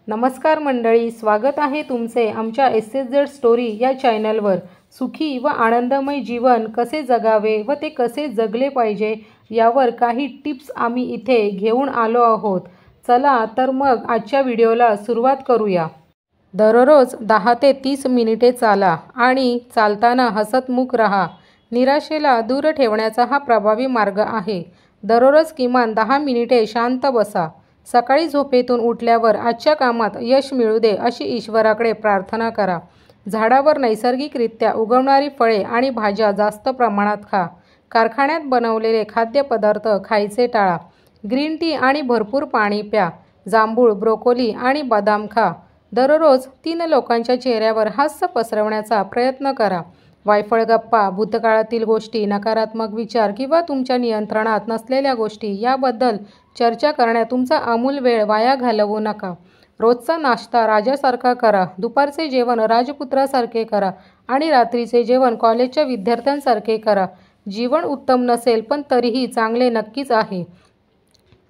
नमस्कार मंडळी, स्वागत आहे तुमचे आमच्या SSZ स्टोरी या चॅनलवर। सुखी व आनंदमय जीवन कसे जगावे व ते कसे जगले पाहिजे यावर काही टिप्स आम्ही इथे घेऊन आलो आहोत। चला तर मग आजच्या व्हिडिओला सुरुवात करूया। दररोज 10 ते 30 मिनिटे चाला आणि चालताना हसतमुख राहा। निराशेला दूर ठेवण्याचा हा प्रभावी मार्ग आहे। दररोज किमान 10 मिनिटे शांत बसा। सकाळी झोपेतून उठल्यावर आजच्या कामात यश मिळू दे अशी ईश्वराकडे प्रार्थना करा। झाडावर नैसर्गिकरित्या उगवणारी फळे आणि भाज्या जास्त प्रमाणात खा। कारखान्यात बनवलेले खाद्यपदार्थ खायचे टाळा। ग्रीन टी आणि भरपूर पाणी प्या। जांभूळ, ब्रोकोली आणि बदाम खा। दररोज 3 लोकांच्या चेहऱ्यावर हास्य पसरवण्याचा प्रयत्न करा। वायफळ गप्पा, भूतकाळातील गोष्टी, नकारात्मक विचार किंवा तुमच्या नियंत्रणात नसलेल्या गोष्टी याबद्दल चर्चा करण्यात तुमचा अमूल्य वेळ वाया घालवू नका। रोजचा नाश्ता राजासारखा करा। दुपारचे जेवण राजपुत्रासारखे करा आणि रात्रीचे जेवण कॉलेजच्या विद्यार्थ्यांसारखे करा। जीवन उत्तम नसेल पण तरीही चांगले नक्कीच आहे।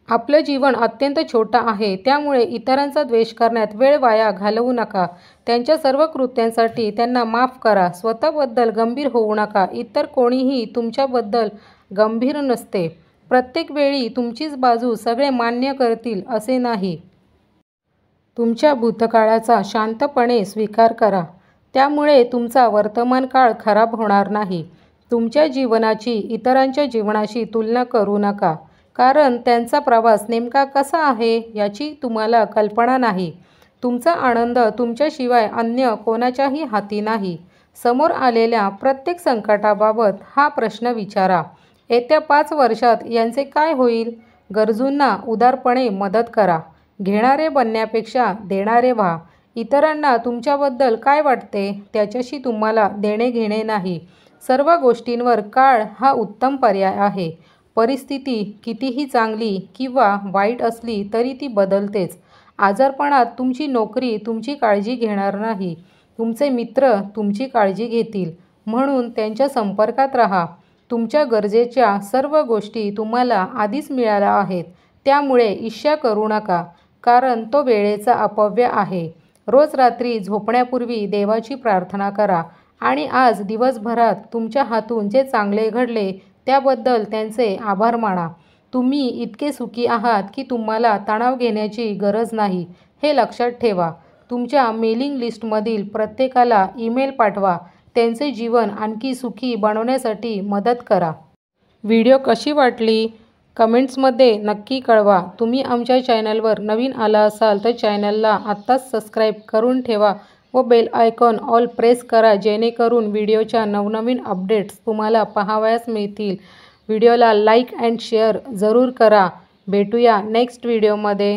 आपलं जीवन अत्यंत छोटं आहे, त्यामुळे इतरांचा द्वेष करण्यात वेळ वाया घालवू नका। त्यांच्या सर्व कृत्यांसाठी त्यांना माफ करा। स्वतःबद्दल गंभीर होऊ नका। इतर कोणीही तुमच्याबद्दल गंभीर नसते। प्रत्येक वेळी तुमचीच बाजू सगळे मान्य करतील असे नाही। तुमच्या भूतकाळाचा शांतपणे स्वीकार करा, त्यामुळे तुमचा वर्तमान काळ खराब होणार नाही। तुमच्या जीवनाची इतरांच्या जीवनाशी तुलना करू नका, कारण त्यांचा प्रवास नेमका कसा आहे याची तुम्हाला कल्पना नाही। तुमचा आनंद तुमच्याशिवाय अन्य कोणाच्याही हाती नाही। समोर आलेल्या प्रत्येक संकटाबाबत हा प्रश्न विचारा, येत्या 5 वर्षात यांचे काय होईल? गरजूंना उदारपणे मदत करा। घेणारे बनण्यापेक्षा देणारे व्हा। इतरांना तुमच्याबद्दल काय वाटते त्याच्याशी तुम्हाला देणे घेणे नाही। सर्व गोष्टींवर काळ हा उत्तम पर्याय आहे। परिस्थिती कितीही चांगली किंवा वाईट असली तरी ती बदलतेच। आजारपणात तुमची नोकरी तुमची काळजी घेणार नाही, तुमचे मित्र तुमची काळजी घेतील, म्हणून त्यांच्या संपर्कात राहा। तुमच्या गरजेच्या सर्व गोष्टी तुम्हाला आधीच मिळाल्या आहेत, त्यामुळे ईर्ष्या करू नका, कारण तो वेळेचा अपव्यय आहे। रोज रात्री झोपण्यापूर्वी देवाची प्रार्थना करा आणि आज दिवसभरात तुमच्या हातून जे चांगले घडले त्याबद्दल त्यांचे आभार माना। तुम्ही इतके सुखी आहात की तुम्हाला तणाव घेण्याची गरज नाही, हे लक्षात ठेवा। तुमच्या मेलिंग लिस्टमधील प्रत्येकाला ईमेल पाठवा। त्यांचे जीवन आणखी सुखी बनवण्यासाठी मदत करा। व्हिडिओ कशी वाटली कमेंट्समध्ये नक्की कळवा। तुम्ही आमच्या चॅनलवर नवीन आला असाल तर चॅनलला आत्ताच सबस्क्राईब करून ठेवा व बेल आयकॉन ऑल प्रेस करा, जेणेकरून व्हिडिओच्या नवनवीन अपडेट्स तुम्हाला पाहावयास मिळतील। व्हिडिओला लाईक अँड शेअर जरूर करा। भेटूया नेक्स्ट व्हिडिओमध्ये।